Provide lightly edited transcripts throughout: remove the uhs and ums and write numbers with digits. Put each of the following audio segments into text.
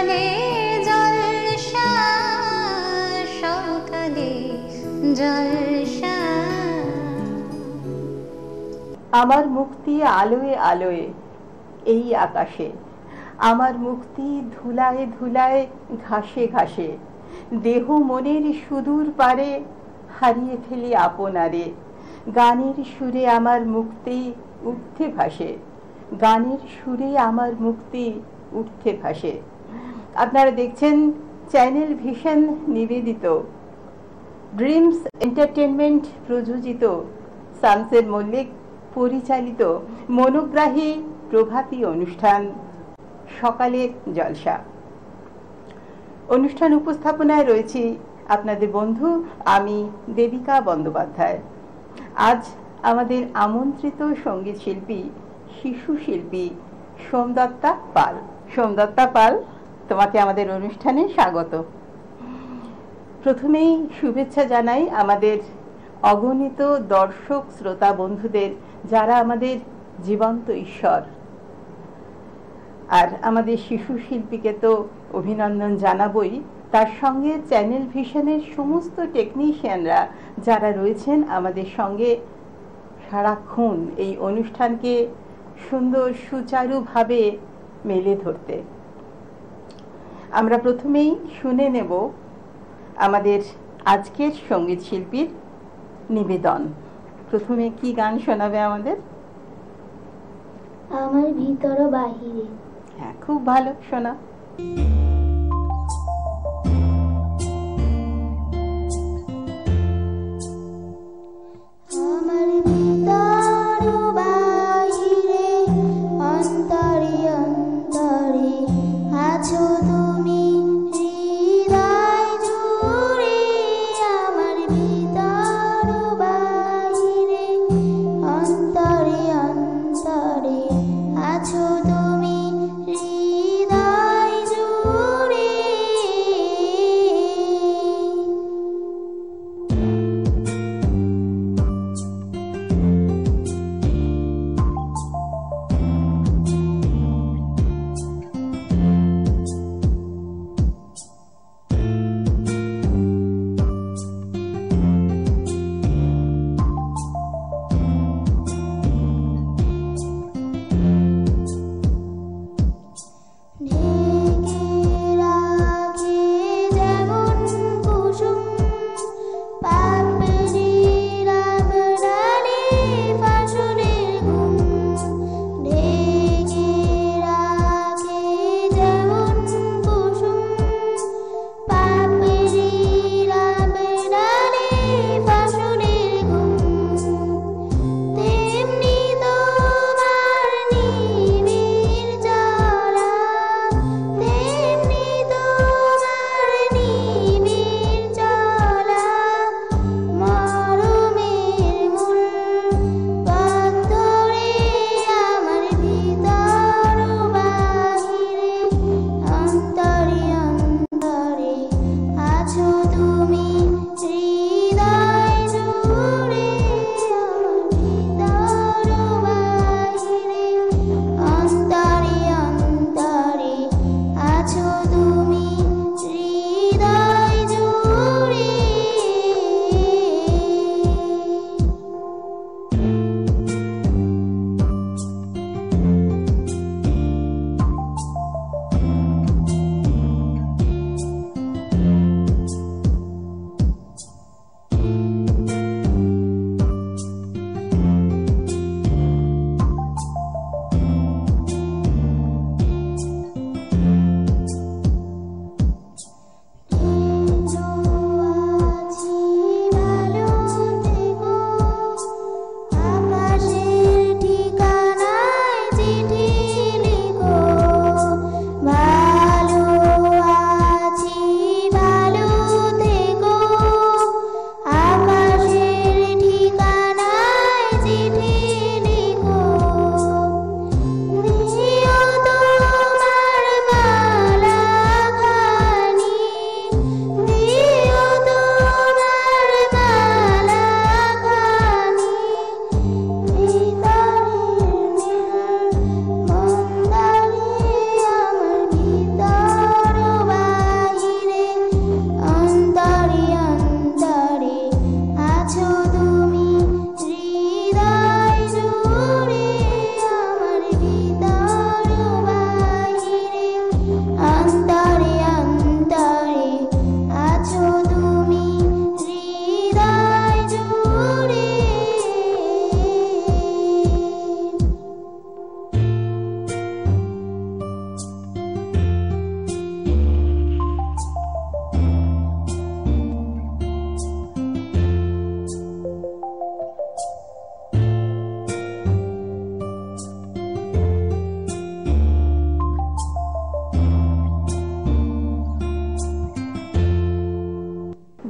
সকালে জলসা, সকালে জলসা। আমার মুক্তি আলোয় আলোয় এই আকাশে, আমার মুক্তি ধুলায় ধুলায় ঘাসে ঘাসে, দেহ মনের সুদূর পারে হারিয়ে ফেলি আপনারে। গানের সুরে আমার মুক্তি উঠতে ভাসে, গানের সুরে আমার মুক্তি উঠতে ভাসে। আপনারা দেখছেন চ্যানেল ভিশন নিবেদিত, ড্রিমস এন্টারটেনমেন্ট প্রযোজিত, শামসের মল্লিক পরিচালিত মনোগ্রাহী প্রভাতী অনুষ্ঠান সকালের জলসা। অনুষ্ঠান উপস্থাপনায় রয়েছি আপনাদের বন্ধু আমি দেবিকা বন্দ্যোপাধ্যায়। আজ আমাদের আমন্ত্রিত সঙ্গীত শিল্পী, শিশু শিল্পী সোমদত্তা পাল। সোমদত্তা পাল, তোমাকে আমাদের অনুষ্ঠানে স্বাগত। প্রথমেই শুভেচ্ছা জানাই আমাদের অগণিত দর্শক শ্রোতা বন্ধুদের, যারা আমাদের জীবন্ত ঈশ্বর। আর আমাদের শিশু শিল্পীকে তো অভিনন্দন জানাবই, তার সঙ্গে চ্যানেল ভিশনের সমস্ত টেকনিশিয়ানরা যারা রয়েছেন আমাদের সঙ্গে সারাক্ষণ এই অনুষ্ঠানকে সুন্দর সুচারুভাবে মেলে ধরতে। আমরা প্রথমেই শুনে নেব আমাদের আজকের সঙ্গীত শিল্পীর নিবেদন। প্রথমে কি গান শোনাবে আমাদের? আমার ভিতর বাহিরে। হ্যাঁ, খুব ভালো, শোনা। আমার ভিতর বাহিরে, অন্তরে অন্তরে আছো তুমি হৃদয় জুড়ে। আমার ভিতর বাহিরে, অন্তরে অন্তরে আছো তুমি হৃদয় জুড়ে।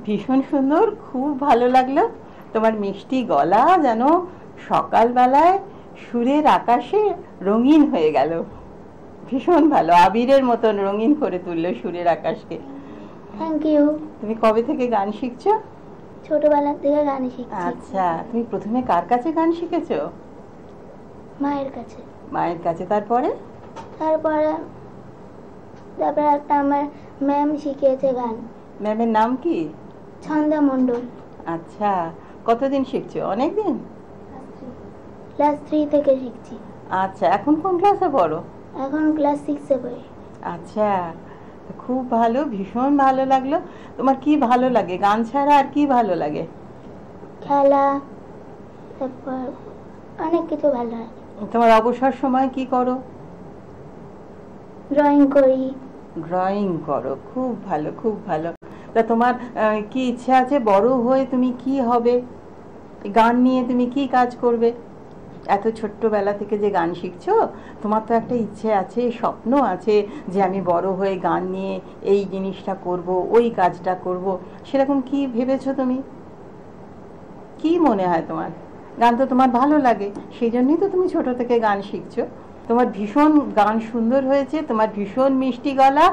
ভীষণ সুন্দর, খুব ভালো লাগলো। তোমার মিষ্টি গলা যেন সকালবেলায় সুরের আকাশে রঙিন হয়ে গেল। ভীষণ ভালো, আবিরের মতন রঙিন করে তুললো সুরের আকাশকে। Thank you. তুমি কবে থেকে গান শিখছো? ছোটবেলা থেকে গান শিখছি। আচ্ছা, তুমি প্রথমে কার কাছে গান শিখেছো? মায়ের কাছে। মায়ের কাছে, তারপরে? তারপরে একটা আমার ম্যাম শিখিয়েছে গান। ম্যামের নাম কি? ছন্দা মণ্ডল। আচ্ছা, কতদিন শিখছো? অনেক দিন? ক্লাস 3 থেকে শিখছি। আচ্ছা, এখন কোন ক্লাসে পড়ো? এখন ক্লাস 6-এ পড়ি। আচ্ছা, খুব ভালো, ভীষণ ভালো লাগলো। তোমার কি ভালো লাগে গান ছাড়া? আর কি ভালো লাগে? খেলা, তারপর অনেক কিছু ভালো লাগে। তোমার অবসর সময় কি করো? ড্রয়িং করি। ড্রয়িং করো, খুব ভালো, খুব ভালো। তা তোমার কি ইচ্ছা আছে বড় হয়ে তুমি কি হবে? গান নিয়ে তুমি কি কাজ করবে? এত ছোট্টবেলা থেকে যে গান শিখছো, তোমার তো একটা ইচ্ছে আছে, স্বপ্ন আছে যে আমি বড় হয়ে গান নিয়ে এই জিনিসটা করব, ওই কাজটা করব। সেরকম কি ভেবেছো তুমি? কি মনে হয় তোমার? গান তো তোমার ভালো লাগে, সেই জন্যই তো তুমি ছোট থেকে গান শিখছো। তোমার ভীষণ গান সুন্দর হয়েছে, তোমার ভীষণ মিষ্টি গলা।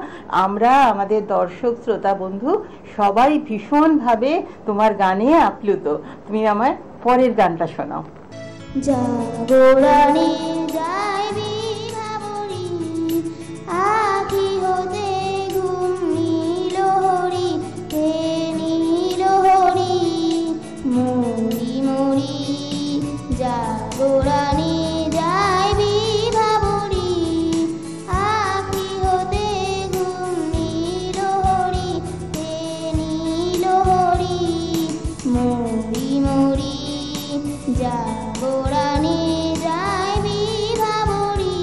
আমরা আমাদের দর্শক শ্রোতা বন্ধু সবাই ভীষণভাবে তোমার গানে আপ্লুত। তুমি আমার পরের গানটা শোনাও। জাগরণে যাইবি ভাবরি, আখি হতে ঘুম নীল হরি, হে নীল হরি, মরি মরি। জাগরণে যাইবি ভাবরি, আখি হতে ঘুম নীল হরি, হে নীল হরি, মরি মরি। জাগরণে যাইবি ভাবরি।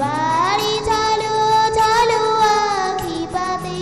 বাড়ি চলো চলো আখি পাতে,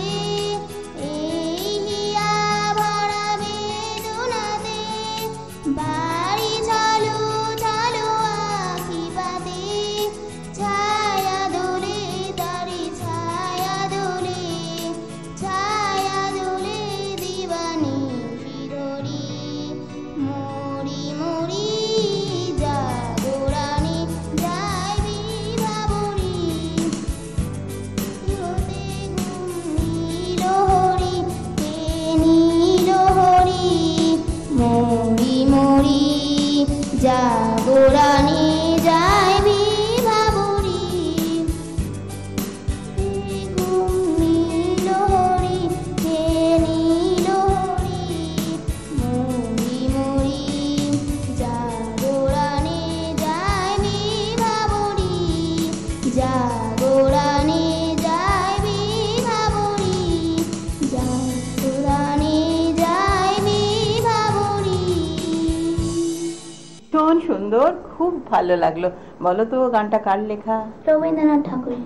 সুন্দর, খুব ভালো লাগলো। বলো তো গানটা কার লেখা? রবীন্দ্রনাথ ঠাকুরের।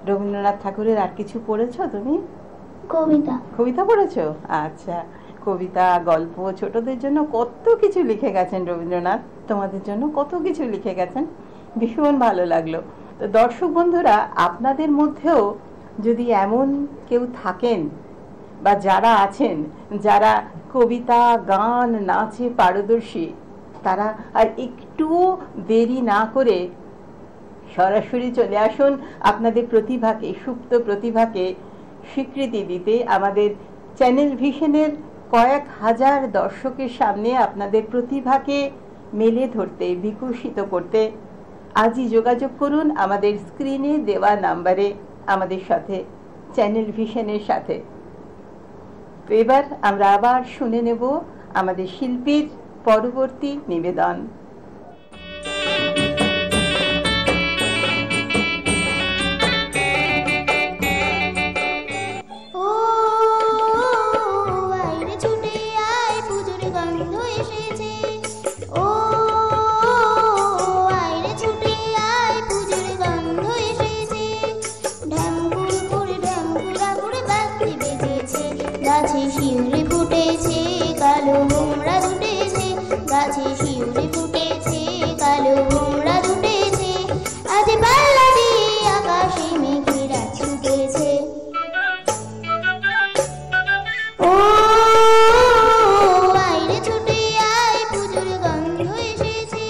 রবীন্দ্রনাথ ঠাকুরের আর কিছু পড়েছো তুমি? কবিতা। কবিতা পড়েছো? আচ্ছা, কবিতা, গল্প, ছোটদের জন্য কত কিছু লিখে গেছেন রবীন্দ্রনাথ, তোমাদের জন্য কত কিছু লিখে গেছেন, ভীষণ ভালো লাগলো। তো দর্শক বন্ধুরা, আপনাদের মধ্যেও যদি এমন কেউ থাকেন বা যারা আছেন যারা কবিতা, গান, নাচে পারদর্শী, তারা আর একটু দেরি না করে সরাসরি চলে আসুন আপনাদের প্রতিভাকে, সুপ্ত প্রতিভাকে স্বীকৃতি দিতে, আমাদের চ্যানেল ভিশনের কয়েক হাজার দর্শকের সামনে আপনাদের প্রতিভাকে মেলে ধরতে, বিকশিত করতে। আজই যোগাযোগ করুন আমাদের স্ক্রিনে দেওয়া নাম্বারে আমাদের সাথে, চ্যানেল ভিশনের সাথে। তো এবার আমরা আবার শুনে নেব আমাদের শিল্পীর পরবর্তী নিবেদন। গাছে শিউলি ফুটেছে, কালো ভোমরা দুটেছে, গাছে শিউলি ফুটেছে, কালো ভোমরা দুটেছে, আজ পাল্লা দিয়ে আকাশে মেঘেরা ছুটেছে। ও আইরে ছুটে আয়, পুজোর গন্ধ এসেছে।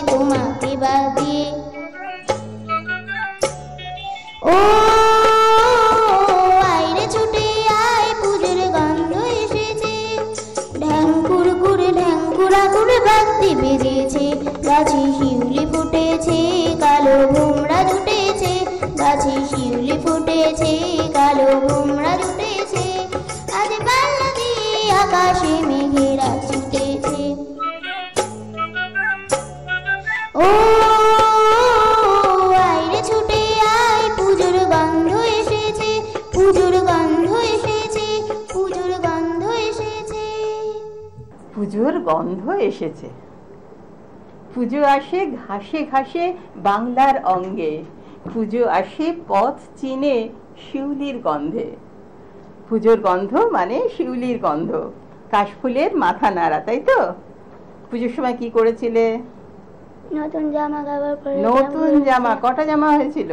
তোমাকে বাদিয়ে ও আইরে ছুটে আয়, পুজোর গন্ধ এসেছে। ঢ্যাঙ্কুর কুড়ে ঢ্যাঙ্কুরা কুড়ে বাতি বেজেছে, গাছে শিউলি ফুটেছে, কালো ভোমরা দুটেছে, গাছে শিউলি ফুটেছে, কালো ভোমরা দুটেছে, আজ পাল্লা দিয়ে আকাশে মেঘেরা ছুটেছে। ও আইরে ছুটে আয়, পুজোর গন্ধ এসেছে, পুজোর গন্ধ এসেছে, পুজোর গন্ধ এসেছে। পুজোর গন্ধ এসেছে। পুজো আসে ঘাসে ঘাসে বাংলার অঙ্গে, পুজো আসে পথ চিনে শিউলির গন্ধে। পুজোর গন্ধ মানে শিউলির গন্ধ, কাশফুলের মাথা নাড়া, তাই তো? পুজোর সময় কি করেছিলে? নতুন জামা কাপড় পরে। নতুন জামা? কটা জামা হয়েছিল?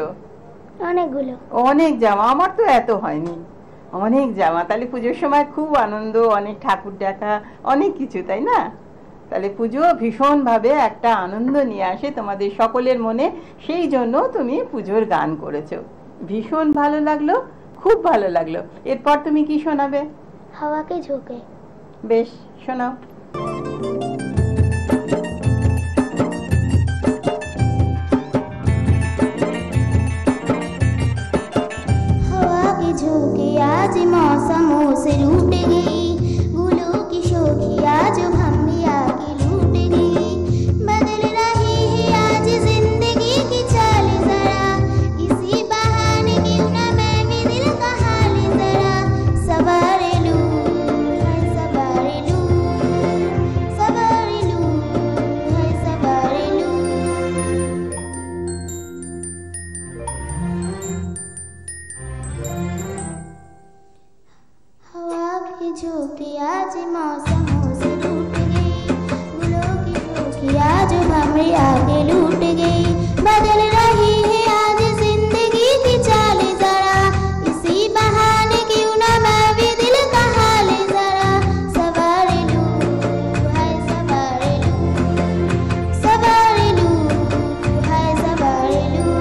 অনেকগুলো। অনেক জামা, আমার তো এত হয়নি, অনেক জামা। তাহলে পুজোর সময় খুব আনন্দ, অনেক ঠাকুর দেখা, অনেক কিছু, তাই না? তাহলে পুজো ভীষণভাবে একটা আনন্দ নিয়ে আসে তোমাদের সকলের মনে, সেই জন্য তুমি পুজোর গান করেছো। ভীষণ ভালো লাগলো, খুব ভালো লাগলো। এরপর তুমি কি শোনাবে? হাওয়াকে ঝোঁকে। বেশ, শোনাও। হাওয়াকে झोंके आज मौसमों से रूठ गई, गुलों की झोंकियाँ जो भंवरी आके लूट गई। बदल रही है आज जिंदगी की चाल जरा, इसी बहाने क्यों ना मैं भी दिल का हाल जरा सवार लूं, है सवार लूं, सवार लूं, है सवार लूं।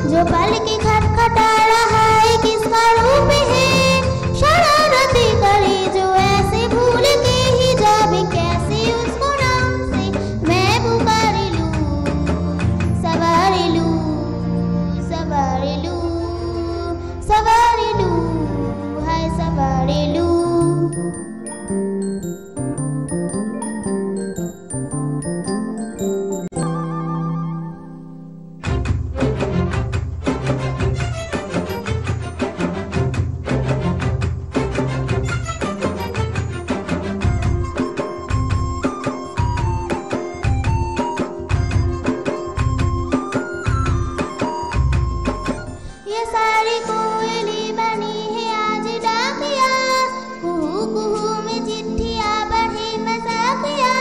जो पल की खटखटा रहा है किसका रूप है, शरारती करे जो ऐसे भूल के ही जावे, कैसे उसको नाम से मैं पुकार लूं, सवार लूं, सवार लूं, सवार लूं, है सवार लूं। ये सारी कोयली बनी है आज डाकिया, कुहू कुहू में चिट्ठियाँ बढ़े मजाकिया।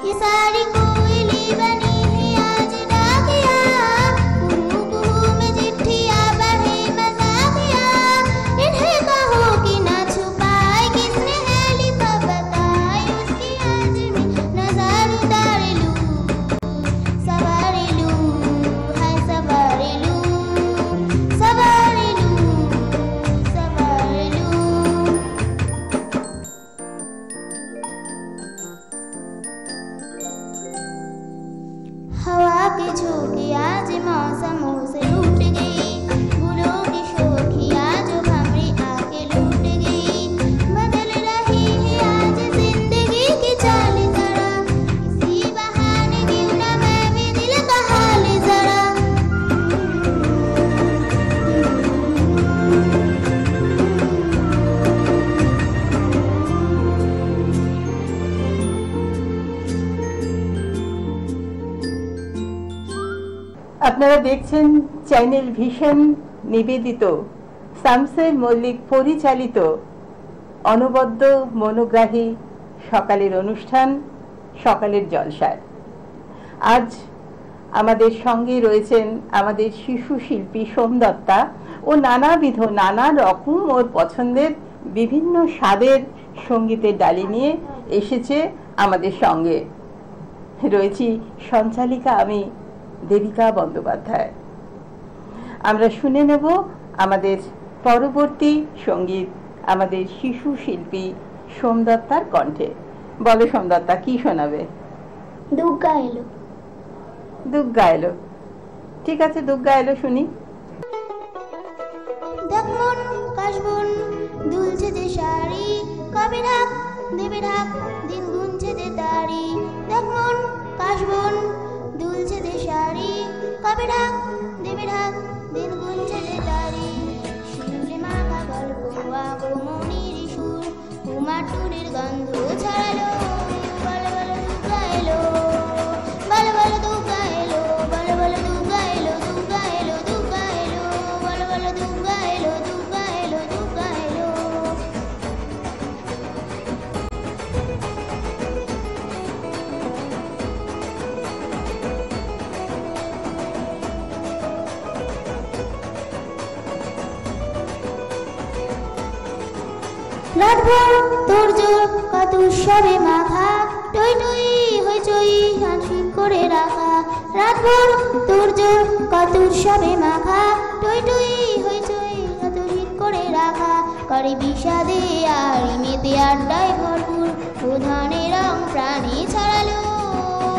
ये सारी कोयली बनी है आज डाकिया, कुहू कुहू में चिट्ठियाँ बढ़े मजाकिया। इन्हें कहो कि ना छुपाए किसने है लिखा बताए, उसकी आज मैं नजर उतार लूं, सवार लूं, है सवार लूं, सवार लूं, सवार लूं। हवा के झोंके आज मौसमों से रूठ गई, गुलों की शोखियाँ जो भंवरी आके लूट गई। बदल रही है आज जिंदगी की चाल जरा, इसी बहाने क्यों ना मैं भी दिल का हाल जरा আপনারা দেখছেন চ্যানেল ভিশন নিবেদিত শামসুল মল্লিক পরিচালিত অনবদ্য মনোগ্রাহী সকালের অনুষ্ঠান সকালের জলসায়। আজ আমাদের সঙ্গে রয়েছেন আমাদের শিশু শিল্পী সোমদত্তা ও নানাবিধ নানা রকম ওর পছন্দের বিভিন্ন স্বাদের সঙ্গীতের ডালি নিয়ে এসেছে আমাদের সঙ্গে। রয়েছি সঞ্চালিকা আমি দেবিকা বন্দ্যোপাধ্যায়। আমরা শুনে নেব আমাদের পরবর্তী সঙ্গীত আমাদের শিশু শিল্পী সোমদত্তার কণ্ঠে। বলো সোমদত্তা, কি শোনাবে? দুর্গা এলো। দুর্গা এলো, ঠিক আছে, দুর্গা এলো শুনি। দেখমন কাশবন দুলছে যে শাড়ি, কবে ঢাক দেবে ঢাক দিন গুনছে যে তারি। দেখমন কাশবন দুলছে যে শাড়ি, কবে ঢাক দেবে ঢাক দিন গুনছে যে তারি। শিউলি মাখা গল্প আগমনীর সুর, কুমাটুরের গন্ধ ছড়ালো, বলো বলো দুর্গা এলো, বলো বলো দুর্গা এলো, বলো বলো দুর্গা এলো, দুর্গা এলো, দুর্গা এলো, বলো বলো দুর্গা এলো, দুর্গা এলো, দুর্গা এলো। রাতভর তোড়জোড় কত উৎসবে মাখা, টই টই হইচই হাসি করে রাখা। রাতভর তোড়জোড় কত উৎসবে মাখা, টই হইচই এত ভিড় করে রাখা করে বিষাদে আর মেতে আড্ডায় ভরপুর প্রধানে রং প্রাণী ছড়ালো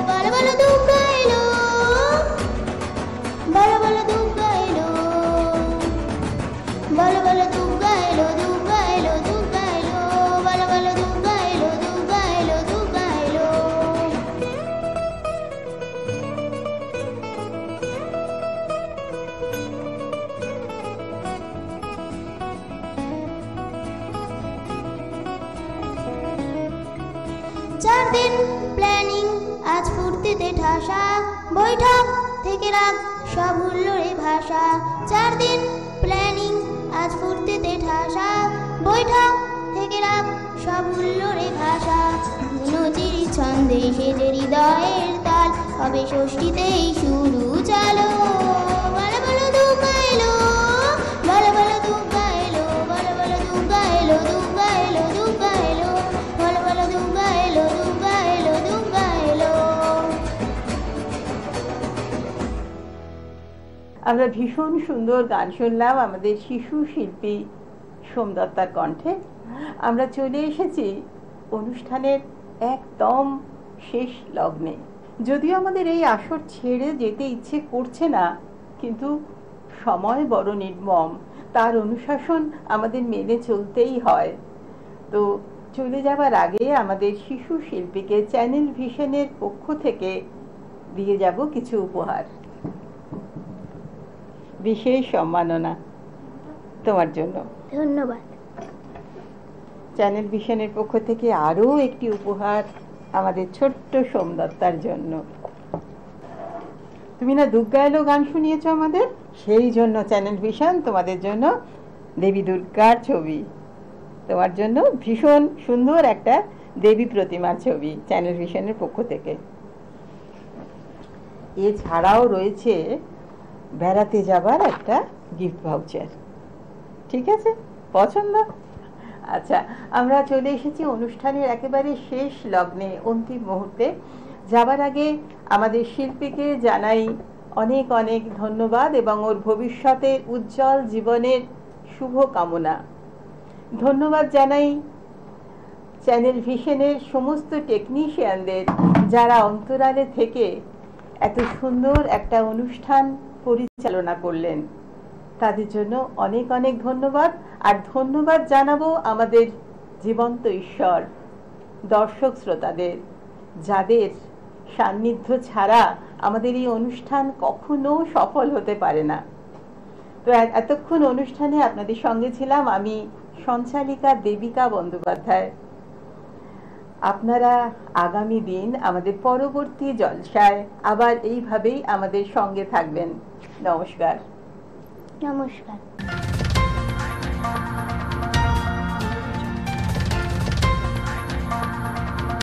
বলো বলো দুর্গা এলো বলো বলো দুর্গা এলো বলো বলো দুর্গা এলো দুর্গা এলো দুর্গা এলো বলো বলো দুর্গা এলো দুর্গা এলো দুর্গা এলো চার দিন প্ল্যানিং আজ ফুর্তিতে ঠাসা বৈঠক থেকে রাগ সব হুল্লোড়ে ভাষা চার দিন প্ল্যানিং আজ ফুর্তিতে ঠাসা বৈঠক থেকে রাগ সব হুল্লোড়ে ভাষা নচিরি ছন্দে সেজে হৃদয়ের তাল হবে ষষ্ঠীতেই শুরু চালো বলো বলো দুর্গা এলো বলো বলো দুর্গা এলো বলো বলো দুর্গা এলো দুর্গা এলো দুর্গা এলো বলো বলো দুর্গা এলো দুর্গা এলো দুর্গা এলো আমরা ভীষণ সুন্দর গান শুনলাম আমাদের শিশু শিল্পী সোমদত্তার কণ্ঠে। আমরা চলে এসেছি অনুষ্ঠানের একদম শেষ লগ্নে। যদিও আমাদের এই আসর ছেড়ে যেতে ইচ্ছে করছে না, কিন্তু সময় বড় নির্মম, তার অনুশাসন আমাদের মেনে চলতেই হয়। তো চলে যাবার আগে আমাদের শিশু শিল্পীকে চ্যানেল ভিশনের পক্ষ থেকে দিয়ে যাব কিছু উপহার। বিশেষ সম্মাননা তোমার জন্য। ধন্যবাদ। চ্যানেল ভিশনের পক্ষ থেকে আরো একটি উপহার আমাদের ছোট্ট সোমদত্তার জন্য। তুমি না দুর্গা এলো গান শুনিয়েছো আমাদের, সেই জন্য চ্যানেল ভিশন তোমাদের জন্য দেবী দুর্গার ছবি, তোমার জন্য ভীষণ সুন্দর একটা দেবী প্রতিমার ছবি চ্যানেল ভিশনের পক্ষ থেকে। এছাড়াও রয়েছে বেড়াতে যাবার একটা গিফট ভাউচার। ঠিক আছে, পছন্দ? আচ্ছা, আমরা চলে এসেছি অনুষ্ঠানের একেবারে শেষ লগ্নে, অন্তিম মুহূর্তে। যাবার আগে আমাদের শিল্পীকে জানাই অনেক অনেক ধন্যবাদ এবং ওর ভবিষ্যতের উজ্জ্বল জীবনের শুভ কামনা। ধন্যবাদ জানাই চ্যানেল ভিশনের সমস্ত টেকনিশিয়ানদের যারা অন্তরালে থেকে এত সুন্দর একটা অনুষ্ঠান পরিচালনা করলেন, তাদের জন্য অনেক অনেক ধন্যবাদ। আর ধন্যবাদ জানাবো আমাদের জীবন্ত ঈশ্বর, দর্শক শ্রোতাদের, যাদের সান্নিধ্য ছাড়া আমাদের এই অনুষ্ঠান কখনো সফল হতে পারে না। তো এতক্ষণ অনুষ্ঠানে আপনাদের সঙ্গে ছিলাম আমি সঞ্চালিকা দেবিকা বন্দ্যোপাধ্যায়। আপনারা আগামী দিন আমাদের পরবর্তী জলসায় আবার এইভাবেই আমাদের সঙ্গে থাকবেন। নমস্কার। নমস্কার।